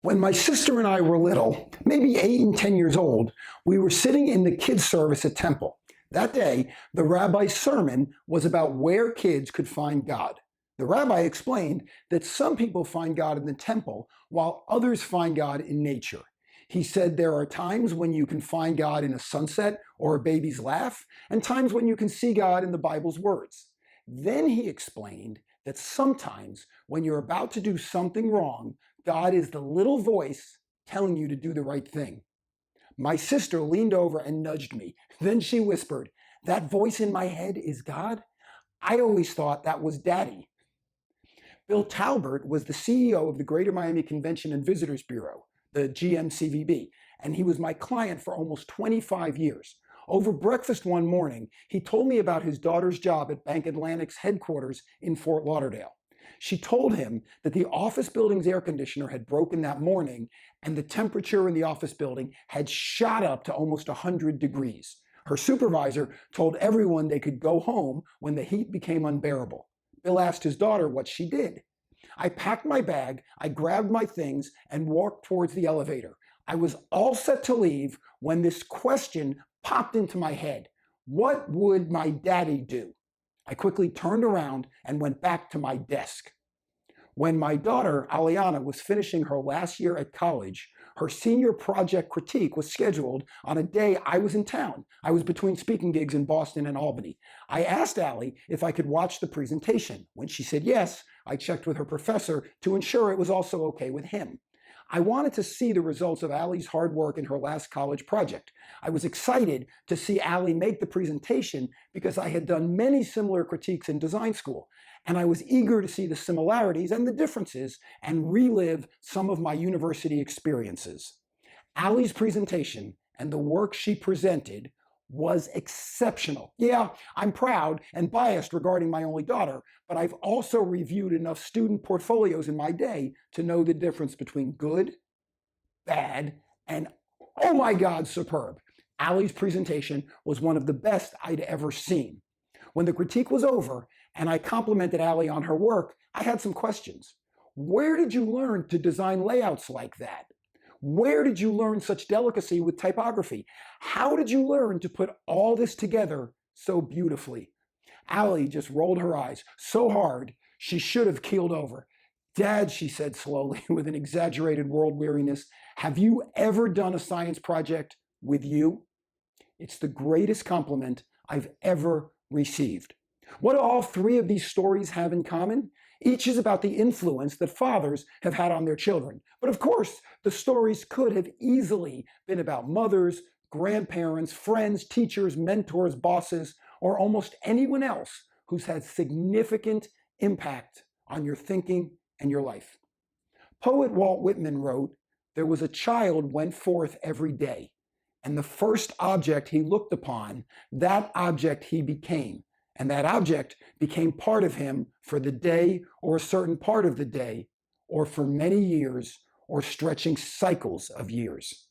When my sister and I were little, maybe 8 and 10 years old, we were sitting in the kids' service at temple. That day, the rabbi's sermon was about where kids could find God. The rabbi explained that some people find God in the temple, while others find God in nature. He said there are times when you can find God in a sunset or a baby's laugh, and times when you can see God in the Bible's words. Then he explained that sometimes when you're about to do something wrong, God is the little voice telling you to do the right thing. My sister leaned over and nudged me. Then she whispered, "That voice in my head is God? I always thought that was Daddy." Bill Talbert was the CEO of the Greater Miami Convention and Visitors Bureau, the GMCVB, and he was my client for almost 25 years. Over breakfast one morning, he told me about his daughter's job at Bank Atlantic's headquarters in Fort Lauderdale. She told him that the office building's air conditioner had broken that morning and the temperature in the office building had shot up to almost 100 degrees. Her supervisor told everyone they could go home when the heat became unbearable. Bill asked his daughter what she did. "I packed my bag, I grabbed my things, and walked towards the elevator. I was all set to leave when this question popped into my head. What would my daddy do?" I quickly turned around and went back to my desk. When my daughter, Aliana, was finishing her last year at college, her senior project critique was scheduled on a day I was in town. I was between speaking gigs in Boston and Albany. I asked Allie if I could watch the presentation. When she said yes, I checked with her professor to ensure it was also okay with him. I wanted to see the results of Allie's hard work in her last college project. I was excited to see Allie make the presentation because I had done many similar critiques in design school, and I was eager to see the similarities and the differences and relive some of my university experiences. Allie's presentation and the work she presented was exceptional. Yeah, I'm proud and biased regarding my only daughter, but I've also reviewed enough student portfolios in my day to know the difference between good, bad, and oh my God, superb. Allie's presentation was one of the best I'd ever seen. When the critique was over and I complimented Allie on her work, I had some questions. Where did you learn to design layouts like that? Where did you learn such delicacy with typography? How did you learn to put all this together so beautifully? Allie just rolled her eyes so hard she should have keeled over. "Dad," she said slowly with an exaggerated world weariness, "have you ever done a science project with you?" It's the greatest compliment I've ever received. What do all three of these stories have in common? Each is about the influence that fathers have had on their children. But of course, the stories could have easily been about mothers, grandparents, friends, teachers, mentors, bosses, or almost anyone else who's had significant impact on your thinking and your life. Poet Walt Whitman wrote, "There was a child went forth every day, and the first object he looked upon, that object he became. And that object became part of him for the day or a certain part of the day, or for many years, or stretching cycles of years."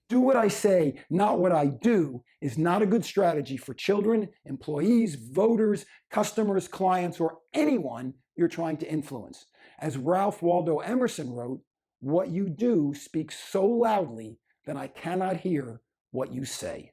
Do what I say, not what I do, is not a good strategy for children, employees, voters, customers, clients, or anyone you're trying to influence. As Ralph Waldo Emerson wrote, "What you do speaks so loudly that I cannot hear what you say."